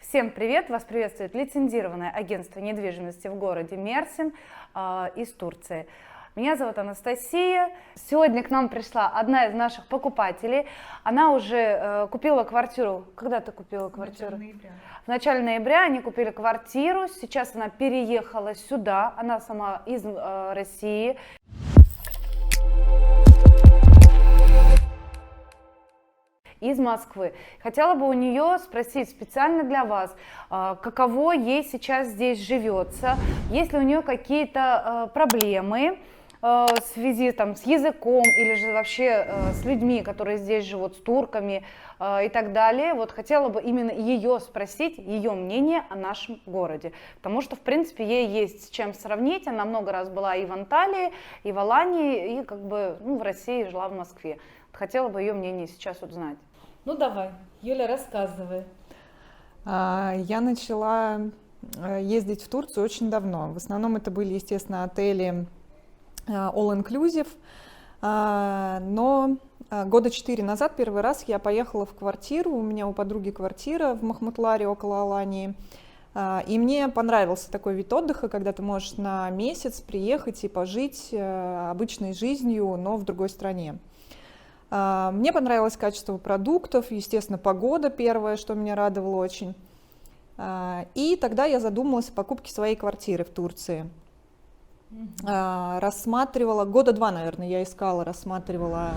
Всем привет! Вас приветствует лицензированное агентство недвижимости в городе Мерсин из Турции. Меня зовут Анастасия. Сегодня к нам пришла одна из наших покупателей. Она уже купила квартиру. Когда ты купила квартиру? В начале ноября. В начале ноября они купили квартиру. Сейчас она переехала сюда. Она сама из России. Из Москвы. Хотела бы у нее спросить специально для вас, каково ей сейчас здесь живется, есть ли у нее какие-то проблемы в связи с языком или же вообще с людьми, которые здесь живут, с турками и так далее. Вот хотела бы именно ее спросить, ее мнение о нашем городе, потому что, в принципе, ей есть с чем сравнить. Она много раз была и в Анталии, и в Алании, и в России, жила в Москве. Хотела бы ее мнение сейчас узнать. Ну давай, Юля, рассказывай. Я начала ездить в Турцию очень давно. В основном это были, естественно, отели all-inclusive, но года 4 назад первый раз я поехала в квартиру, у меня у подруги квартира в Махмутларе около Алании, и мне понравился такой вид отдыха, когда ты можешь на месяц приехать и пожить обычной жизнью, но в другой стране. Мне понравилось качество продуктов, естественно, погода первая, что меня радовало очень. И тогда я задумалась о покупке своей квартиры в Турции. Рассматривала, года 2, наверное, я искала, рассматривала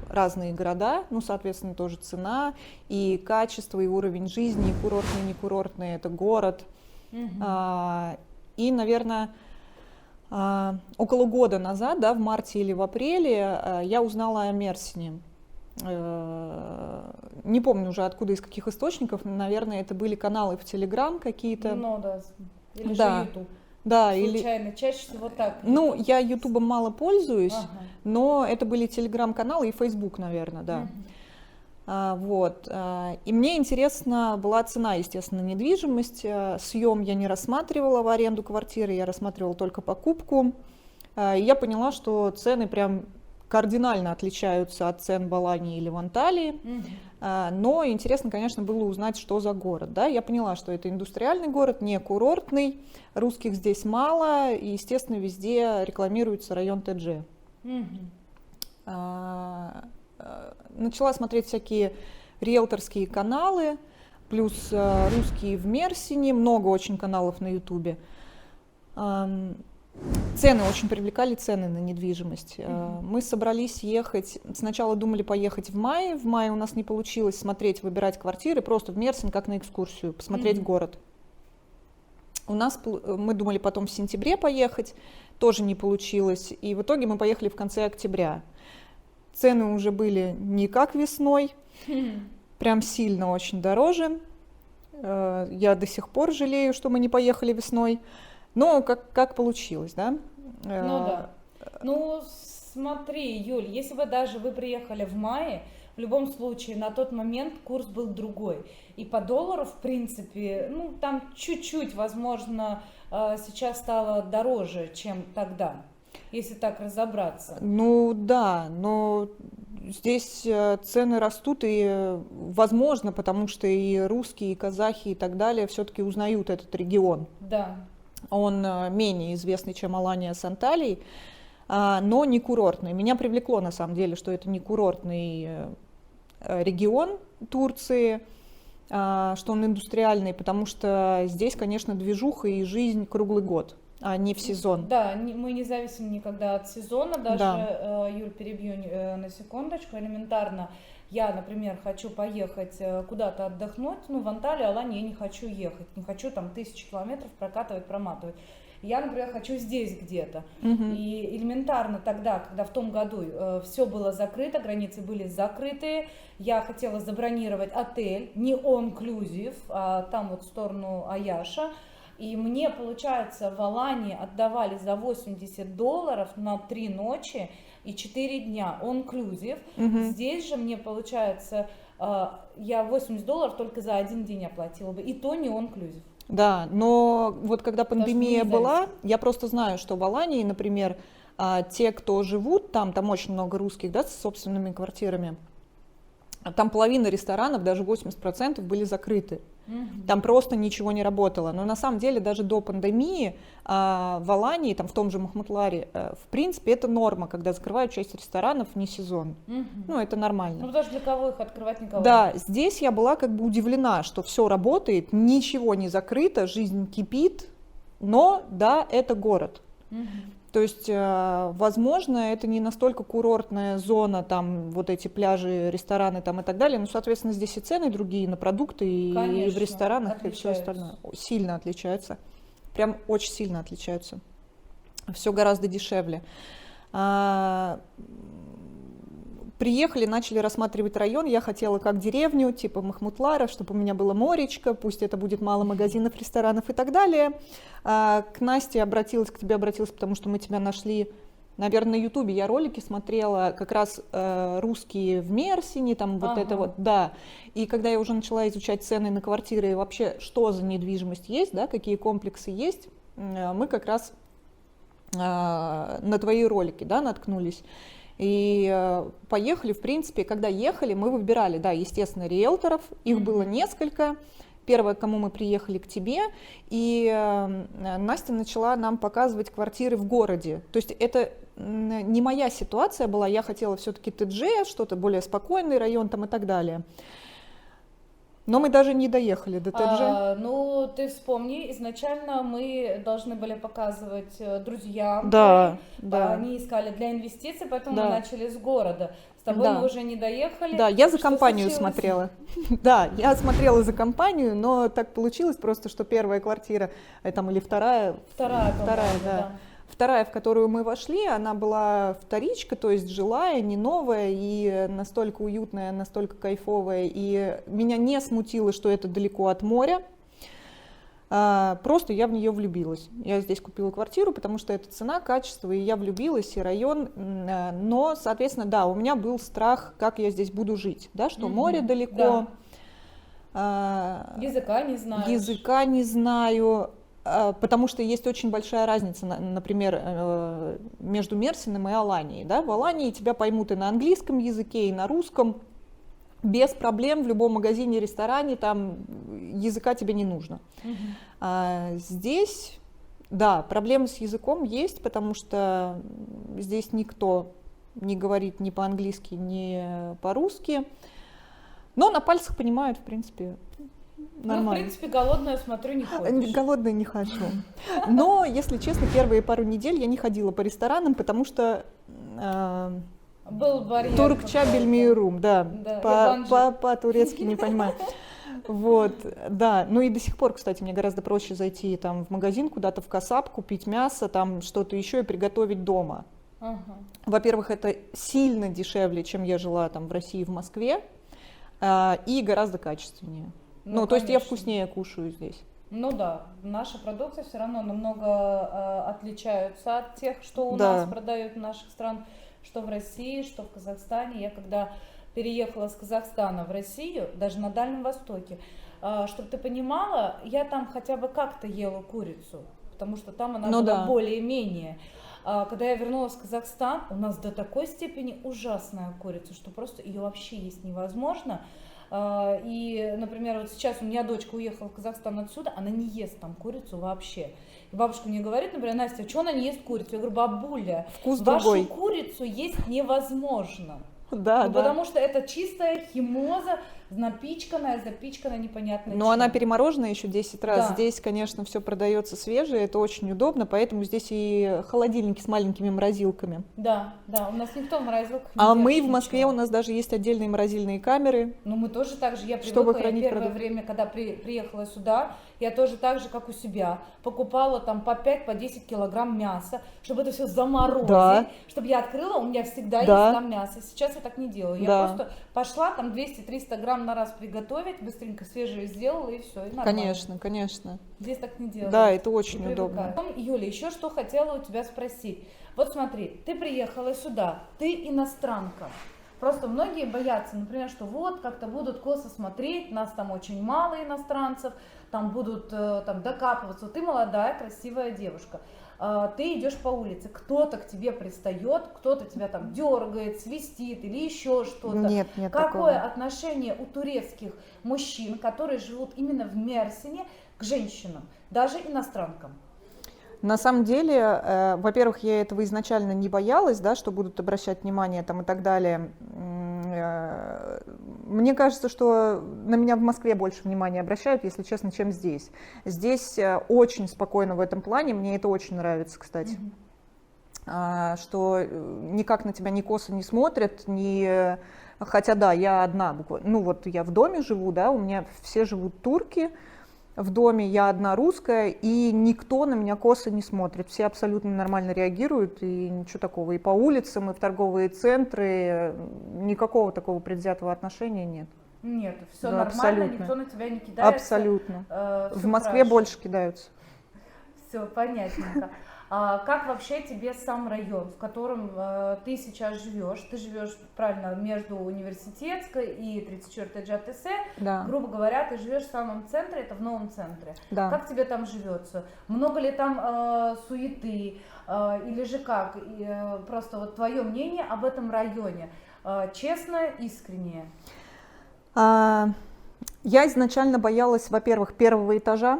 разные города, соответственно, тоже цена, и качество, и уровень жизни, и курортный, не курортный, это город. И, наверное, около года назад, в марте или в апреле, я узнала о Мерсине. Не помню уже откуда, из каких источников, наверное, это были каналы в Телеграм какие-то. Или да. же Ютуб. Да, случайно, чаще всего так. Я Ютубом мало пользуюсь, но это были Телеграм-каналы и Фейсбук, наверное, да. И мне интересна была цена, естественно, недвижимость. Съем я не рассматривала в аренду квартиры, я рассматривала только покупку. И я поняла, что цены прям кардинально отличаются от цен в Алании или в Анталии. Но интересно, конечно, было узнать, что за город. Да? Я поняла, что это индустриальный город, не курортный, русских здесь мало, и, естественно, везде рекламируется район ТЭДЖ. Начала смотреть всякие риэлторские каналы, плюс русские в Мерсине, много очень каналов на Ютубе. Цены очень привлекали, цены на недвижимость. Мы собрались ехать, сначала думали поехать в мае у нас не получилось смотреть, выбирать квартиры, просто в Мерсин как на экскурсию, посмотреть город. Мы думали потом в сентябре поехать, тоже не получилось, и в итоге мы поехали в конце октября. Цены уже были не как весной, прям сильно очень дороже. Я до сих пор жалею, что мы не поехали весной, но как получилось, да? Смотри, Юль, если бы даже вы приехали в мае, в любом случае на тот момент курс был другой. И по доллару, в принципе, там чуть-чуть, возможно, сейчас стало дороже, чем тогда. Если так разобраться. Да, но здесь цены растут, и возможно, потому что и русские, и казахи, и так далее все-таки узнают этот регион. Да. Он менее известный, чем Алания с Анталией, но не курортный. Меня привлекло, на самом деле, что это не курортный регион Турции, что он индустриальный, потому что здесь, конечно, движуха и жизнь круглый год, а не в сезон. Да, мы не зависим никогда от сезона, даже, Юль, перебью на секундочку, элементарно. Я, например, хочу поехать куда-то отдохнуть, в Анталию, Аланию я не хочу ехать, не хочу 1000 километров прокатывать, проматывать. Я, например, хочу здесь где-то. И элементарно тогда, когда в том году все было закрыто, границы были закрыты, я хотела забронировать отель, не all-inclusive, а там в сторону Аяша. И мне, получается, в Алании отдавали за $80 на 3 ночи и 4 дня all-inclusive. Здесь же мне, получается, я $80 только за 1 день оплатила бы, и то не all-inclusive. Да, но вот когда пандемия была, я просто знаю, что в Алании, например, те, кто живут там очень много русских, да, с собственными квартирами, там половина ресторанов, даже 80% были закрыты. Там просто ничего не работало. Но на самом деле даже до пандемии в Алании, там в том же Махмутларе, в принципе, это норма, когда закрывают часть ресторанов вне сезон. Ну, это нормально. Ну, даже для кого их открывать никого. Да, здесь я была как бы удивлена, что все работает, ничего не закрыто, жизнь кипит, но да, это город. То есть, возможно, это не настолько курортная зона, там вот эти пляжи, рестораны там и так далее, но, соответственно, здесь и цены другие на продукты, и в ресторанах, и все остальное. Сильно отличаются, прям очень сильно отличаются. Все гораздо дешевле. Приехали, начали рассматривать район, я хотела как деревню, типа Махмутлара, чтобы у меня было моречко, пусть это будет мало магазинов, ресторанов и так далее. К Насте обратилась, к тебе обратилась, потому что мы тебя нашли, наверное, на Ютубе, я ролики смотрела, как раз русские в Мерсине, там вот это вот, да. И когда я уже начала изучать цены на квартиры и вообще, что за недвижимость есть, да, какие комплексы есть, мы как раз на твои ролики, да, наткнулись. И поехали, в принципе, когда ехали, мы выбирали, да, естественно, риэлторов, их было несколько. Первое, к кому мы приехали, к тебе, и Настя начала нам показывать квартиры в городе. То есть это не моя ситуация была, я хотела все-таки ТДЖ, что-то более спокойный район там и так далее. Но мы даже не доехали до ТДЖ. Ну, ты вспомни, изначально мы должны были показывать друзьям. Да, да. Они искали для инвестиций, поэтому Да. мы начали с города. С тобой Да. мы уже не доехали. Да, я за Что компанию случилось? смотрела. Да, я смотрела за компанию, но так получилось просто, что первая квартира, там или вторая, Вторая, да. Вторая, в которую мы вошли, она была вторичка, то есть жилая, не новая, и настолько уютная, настолько кайфовая. И меня не смутило, что это далеко от моря. Просто я в нее влюбилась. Я здесь купила квартиру, потому что это цена, качество, и я влюбилась, и район. Но, соответственно, да, у меня был страх, как я здесь буду жить, да, что море далеко. Языка не знаю. Языка не знаю. Потому что есть очень большая разница, например, между Мерсином и Аланией. Да? В Алании тебя поймут и на английском языке, и на русском. Без проблем в любом магазине, ресторане, там языка тебе не нужно. Здесь, да, проблемы с языком есть, потому что здесь никто не говорит ни по-английски, ни по-русски. Но на пальцах понимают, в принципе. Нормально. Ну, в принципе, голодная, смотрю, не ходишь. Голодная не хожу. Но, если честно, первые пару недель я не ходила по ресторанам, потому что был барьер. Туркча бельмирум, да, по-турецки не понимаю. Вот, да, ну и до сих пор, кстати, мне гораздо проще зайти там в магазин, куда-то в касап, купить мясо, там что-то еще и приготовить дома. Во-первых, это сильно дешевле, чем я жила там в России, в Москве, и гораздо качественнее. Ну, то есть я вкуснее кушаю здесь. Ну да, наша продукция все равно намного отличаются от тех, что у нас продают в наших странах, что в России, что в Казахстане. Я когда переехала с Казахстана в Россию, даже на Дальнем Востоке, чтобы ты понимала, я там хотя бы как-то ела курицу, потому что там она была более-менее. Когда я вернулась в Казахстан, у нас до такой степени ужасная курица, что просто ее вообще есть невозможно. И, например, вот сейчас у меня дочка уехала в Казахстан отсюда, она не ест там курицу вообще. И бабушка мне говорит, например, Настя, что она не ест курицу? Я говорю, бабуля, вкус вашу другой. Курицу есть невозможно. Да, ну, потому что это чистая химоза, запичканная, непонятно. Но она перемороженная еще 10 раз. Да. Здесь, конечно, все продается свежее, это очень удобно, поэтому здесь и холодильники с маленькими морозилками. Да, да, у нас никто в морозилках не А держит мы в Москве, ничего. у нас даже есть отдельные морозильные камеры. Ну, мы тоже так же, я чтобы привыкла, хранить я первое продукты. время, когда приехала сюда, я тоже так же, как у себя, покупала там по 5-10 килограмм мяса, чтобы это все заморозить, Да. чтобы я открыла, у меня всегда есть Да. там мясо. Сейчас я так не делаю, я Да. просто пошла там 200-300 грамм на раз приготовить, быстренько свежее сделала и все, и нормально. Конечно, конечно. Здесь так не делают. Да, это очень Не удобно. привыкают. Потом, Юля, еще что хотела у тебя спросить. Вот смотри, ты приехала сюда, ты иностранка. Просто многие боятся, например, что вот как-то будут косо смотреть, нас там очень мало иностранцев, там будут там докапываться. Ты молодая, красивая девушка, ты идешь по улице, кто-то к тебе пристает, кто-то тебя там дергает, свистит или еще что-то. Нет Какое такого. отношение у турецких мужчин, которые живут именно в Мерсине, к женщинам, даже иностранкам? На самом деле, во-первых, я этого изначально не боялась, да, что будут обращать внимание там и так далее. Мне кажется, что на меня в Москве больше внимания обращают, если честно, чем здесь. Здесь очень спокойно в этом плане, мне это очень нравится, кстати. Что никак на тебя ни косо не смотрят, ни... Хотя да, я одна, ну вот я в доме живу, да, у меня все живут турки, в доме я одна русская, и никто на меня косо не смотрит. Все абсолютно нормально реагируют, и ничего такого. И по улицам, и в торговые центры никакого такого предвзятого отношения нет. Нет, все Да, нормально, абсолютно. никто на тебя не кидается. Абсолютно. Всё В Москве хорошо. больше кидаются. Все понятненько. Как вообще тебе сам район, в котором ты сейчас живешь? Ты живешь, правильно, между Университетской и 34-й ЖТС. Да. Грубо говоря, ты живешь в самом центре, это в новом центре. Да. Как тебе там живется? Много ли там суеты? Или же как? Просто вот твое мнение об этом районе. Честно, искренне. Я изначально боялась, во-первых, первого этажа.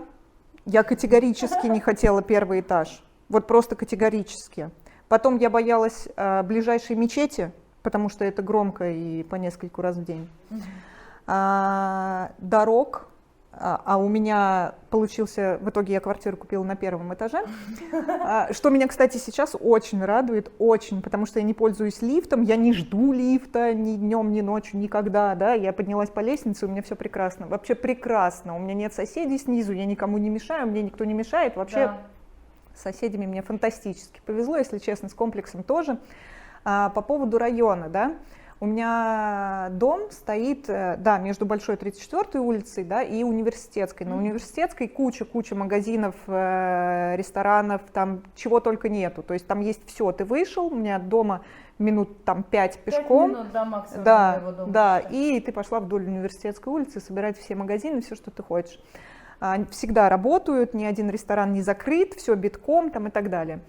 Я категорически не хотела первый этаж. Вот просто категорически. Потом я боялась ближайшей мечети, потому что это громко и по нескольку раз в день. Дорог. У меня получился, в итоге я квартиру купила на первом этаже, что меня, кстати, сейчас очень радует, очень, потому что я не пользуюсь лифтом, я не жду лифта ни днем, ни ночью, никогда, да, я поднялась по лестнице, у меня все прекрасно, вообще прекрасно, у меня нет соседей снизу, я никому не мешаю, мне никто не мешает, вообще Да. с соседями мне фантастически повезло, если честно, с комплексом тоже. По поводу района, да, у меня дом стоит, да, между Большой 34-й улицей, да, и Университетской. На Университетской куча магазинов, ресторанов, там чего только нету. То есть там есть все. Ты вышел, у меня от дома минут там 5 пешком. 5 минут до максимума Да, твоего дома. да, и ты пошла вдоль Университетской улицы собирать все магазины, все, что ты хочешь. Всегда работают, ни один ресторан не закрыт, все битком там и так далее.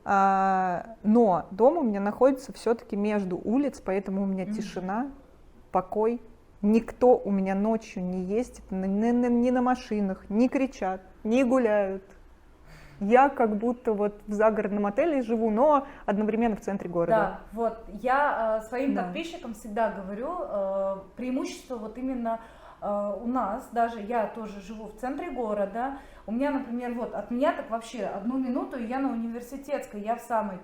Но дом у меня находится все-таки между улиц, поэтому у меня тишина, покой. Никто у меня ночью не ездит ни на машинах, не кричат, не гуляют. Я как будто вот в загородном отеле живу, но одновременно в центре города. Да, вот я своим Да. подписчикам всегда говорю, преимущество вот именно у нас, даже я тоже живу в центре города, у меня, например, вот от меня так вообще 1 минуту, и я на Университетской, я в самом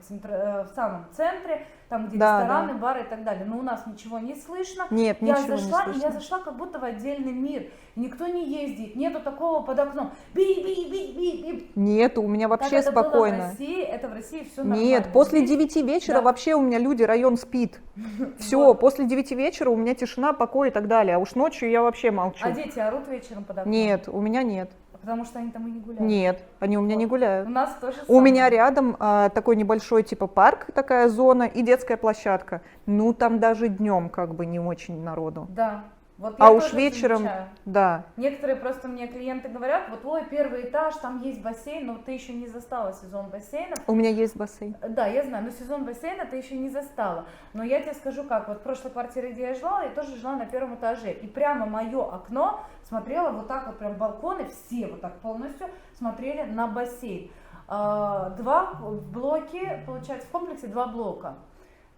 центре, там где Да, рестораны, да. бары и так далее, но у нас ничего не слышно. Нет, Я ничего зашла, не и слышно. я зашла как будто в отдельный мир, никто не ездит, нету такого под окном, би-би-би-би-би. Нет, у меня вообще Как это было в спокойно. России, это в России все нормально. Нет, после Здесь- 9 вечера Да. вообще у меня люди, район спит. Все, Вот. после 9 вечера у меня тишина, покой и так далее. А уж ночью я вообще молчу. А дети орут вечером под окном? Нет, у меня нет. Потому что они там и не гуляют. Нет, они у меня не Вот. гуляют. У нас тоже У меня рядом такой небольшой типа парк, такая зона и детская площадка. Ну там даже днем как бы не очень народу. Да. Вот А я уж тоже вечером, замечаю. да. Некоторые просто мне клиенты говорят, вот ой, 1-й этаж, там есть бассейн, но ты еще не застала сезон бассейнов. У меня есть бассейн. Да, я знаю, но сезон бассейна ты еще не застала. Но я тебе скажу как, вот в прошлой квартире, где я жила, я тоже жила на 1-м этаже. И прямо мое окно смотрело вот так вот, прям балконы, все вот так полностью смотрели на бассейн. 2 блоки, получается, в комплексе 2 блока.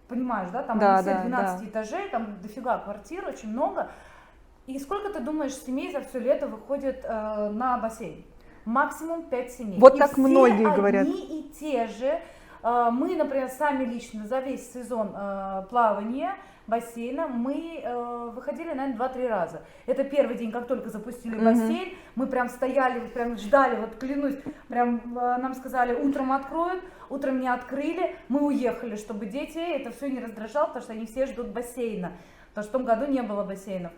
Понимаешь, да? Там Да, они все да, 12 этажей, там дофига квартир, очень много. И сколько, ты думаешь, семей за все лето выходит на бассейн? Максимум 5 семей. Вот И так все многие говорят. одни и те же. Мы, например, сами лично за весь сезон плавания, бассейна, мы выходили, наверное, 2-3 раза. Это первый день, как только запустили бассейн, мы прям стояли, прям ждали, вот клянусь, прям нам сказали, утром откроют, утром не открыли, мы уехали, чтобы дети это все не раздражало, потому что они все ждут бассейна, потому что в том году не было бассейнов.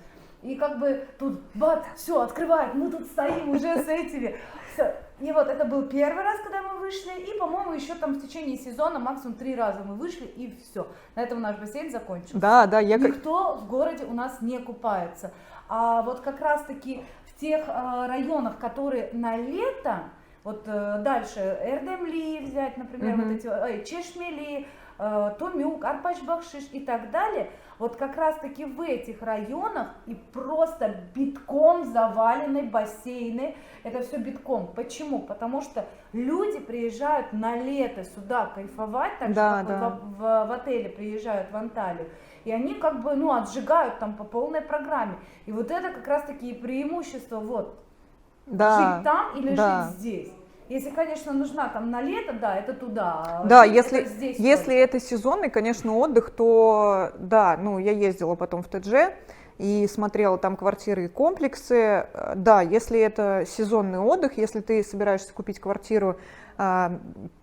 И как бы тут, бат, все, открывает, мы тут стоим уже с этими. Всё. И вот это был первый раз, когда мы вышли, и, по-моему, еще там в течение сезона максимум 3 раза мы вышли, и все. На этом наш бассейн закончился. Да, Никто в городе у нас не купается. А вот как раз-таки в тех районах, которые на лето, вот дальше Эрдемли взять, например, вот эти Чешмели, Томюк, Арпач-Бахшиш и так далее, вот как раз-таки в этих районах и просто битком завалены бассейны, это все битком. Почему? Потому что люди приезжают на лето сюда кайфовать, так же, как в отеле приезжают в Анталию, и они как бы, ну, отжигают там по полной программе. И вот это как раз-таки преимущество, вот, жить там или жить здесь. Если, конечно, нужна там на лето, да, это туда. Да, если это сезонный, конечно, отдых, то да, ну, я ездила потом в ТДЖ и смотрела там квартиры и комплексы. Да, если это сезонный отдых, если ты собираешься купить квартиру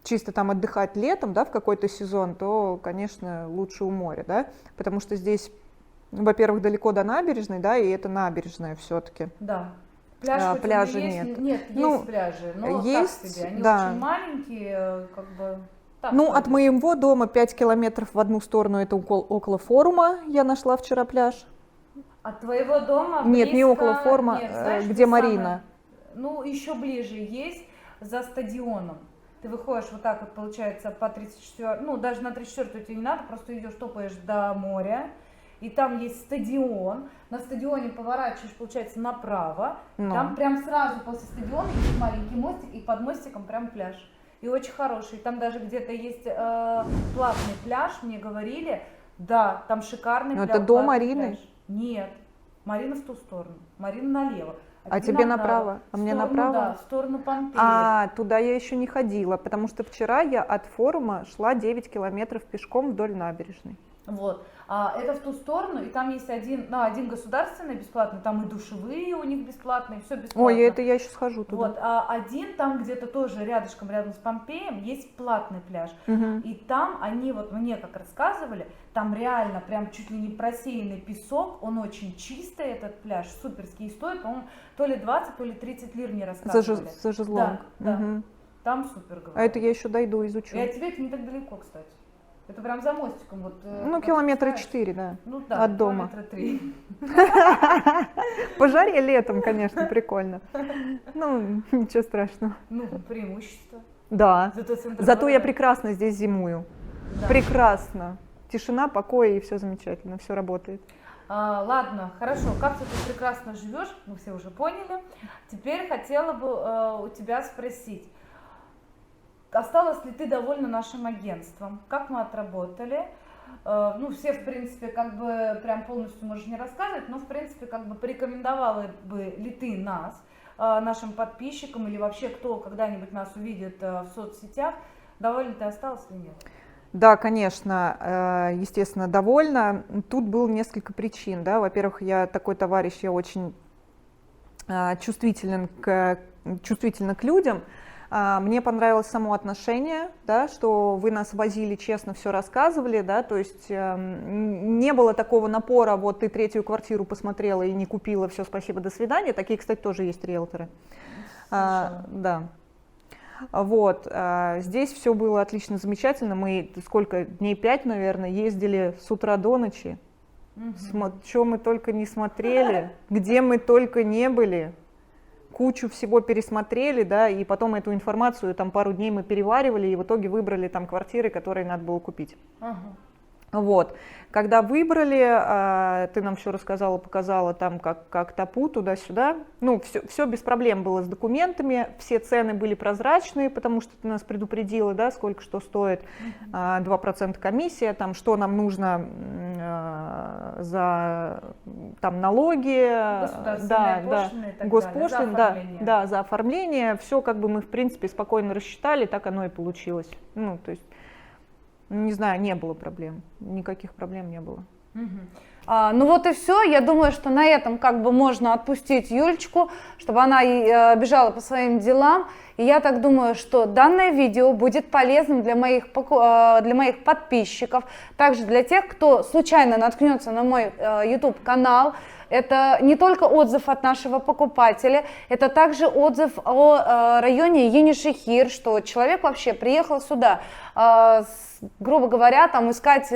чисто там отдыхать летом, да, в какой-то сезон, то, конечно, лучше у моря, да, потому что здесь, во-первых, далеко до набережной, да, и это набережная все-таки. Да. Пляжа нет. нет. Есть пляжи, но есть, так себе, они да. очень маленькие, как бы. Так, ну, от моего дома 5 километров в одну сторону, это около форума, я нашла вчера пляж. От твоего дома близко... Нет, не около форума, знаешь, где Марина. Ну, еще ближе есть, за стадионом. Ты выходишь вот так вот, получается, по 34, ну, даже на 34-ю тебе не надо, просто идешь, топаешь до моря. И там есть стадион, на стадионе поворачиваешь, получается, направо, там прям сразу после стадиона есть маленький мостик, и под мостиком прям пляж. И очень хороший, там даже где-то есть платный пляж, мне говорили, да, там шикарный пляж. Это до Марины? Пляж. Нет, Марина в ту сторону, Марина налево. А тебе направо? А мне направо? Да, в сторону Помпеи. А, туда я еще не ходила, потому что вчера я от форума шла 9 километров пешком вдоль набережной. Вот, это в ту сторону, и там есть один государственный бесплатный, там и душевые у них бесплатные, все бесплатно. Ой, это я еще схожу туда. Вот, а один там где-то тоже рядом с Помпеем есть платный пляж, и там они, вот мне как рассказывали, там реально прям чуть ли не просеянный песок, он очень чистый, этот пляж, суперский, и стоит, по-моему, то ли 20, то ли 30 лир мне рассказывали. За шезлонг. Да, там супер, говорю. А это я еще дойду, изучу. И от тебя это не так далеко, кстати. Это прям за мостиком. Вот, ну, километра 4, да, ну, да, от дома. Километра 3. По жаре летом, конечно, прикольно. Ну, ничего страшного. Ну, преимущество. Да, зато я города. прекрасно здесь зимую. Да. Прекрасно. Тишина, покой, и все замечательно, все работает. Ладно, хорошо, как ты тут прекрасно живешь, мы все уже поняли. Теперь хотела бы у тебя спросить. Осталась ли ты довольна нашим агентством? Как мы отработали? Ну, все, в принципе, как бы прям полностью можешь не рассказывать, но, в принципе, как бы порекомендовала бы ли ты нас, нашим подписчикам, или вообще кто когда-нибудь нас увидит в соцсетях? Довольна ты осталась или нет? Да, конечно, естественно, довольна. Тут было несколько причин, да. Во-первых, я такой товарищ, я очень чувствительна к людям. Мне понравилось само отношение, да, что вы нас возили, честно все рассказывали, да, то есть не было такого напора, вот ты 3-ю квартиру посмотрела и не купила, все, спасибо, до свидания. Такие, кстати, тоже есть риэлторы. Да. Вот, здесь все было отлично, замечательно. Мы сколько, дней 5, наверное, ездили с утра до ночи. Что мы только не смотрели, где мы только не были. Кучу всего пересмотрели, да, и потом эту информацию там пару дней мы переваривали и в итоге выбрали там квартиры, которые надо было купить. Вот, когда выбрали, ты нам все рассказала, показала там, как топу туда-сюда, ну, все без проблем было с документами, все цены были прозрачные, потому что ты нас предупредила, да, сколько что стоит, 2% комиссия, там, что нам нужно за там налоги, госпошлины, да, за оформление, все как бы мы, в принципе, спокойно рассчитали, так оно и получилось, ну, то есть, не знаю, не было проблем, никаких проблем не было. Ну вот и все, я думаю, что на этом как бы можно отпустить Юлечку, чтобы она бежала по своим делам, и я так думаю, что данное видео будет полезным для моих подписчиков, также для тех, кто случайно наткнется на мой YouTube канал. это не только отзыв от нашего покупателя, это также отзыв о районе Енишехир, что человек вообще приехал сюда, грубо говоря, там искать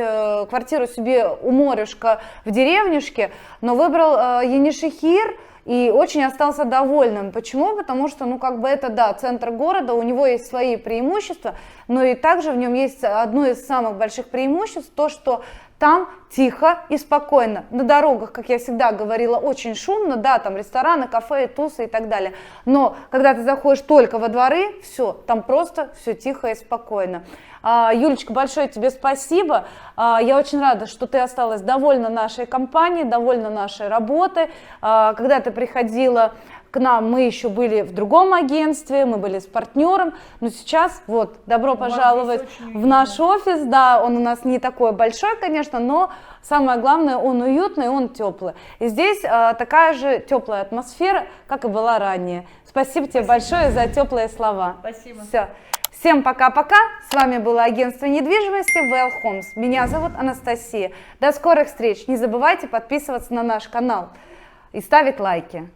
квартиру себе у морюшка в деревнюшке, но выбрал Енишехир и очень остался довольным. Почему? Потому что, ну, как бы это, да, центр города, у него есть свои преимущества, но и также в нем есть одно из самых больших преимуществ, то, что там тихо и спокойно. На дорогах, как я всегда говорила, очень шумно, да, там рестораны, кафе, тусы и так далее. Но когда ты заходишь только во дворы, все, там просто все тихо и спокойно. Юлечка, большое тебе спасибо. Я очень рада, что ты осталась довольна нашей компанией, довольна нашей работой. Когда ты приходила к нам, мы еще были в другом агентстве, мы были с партнером, но сейчас вот добро пожаловать в наш офис, да, он у нас не такой большой, конечно, но самое главное, он уютный, он теплый. И здесь такая же теплая атмосфера, как и была ранее. Спасибо тебе большое за теплые слова. Спасибо. Все. Всем пока-пока. С вами было агентство недвижимости Well Homes. Меня зовут Анастасия. До скорых встреч. Не забывайте подписываться на наш канал и ставить лайки.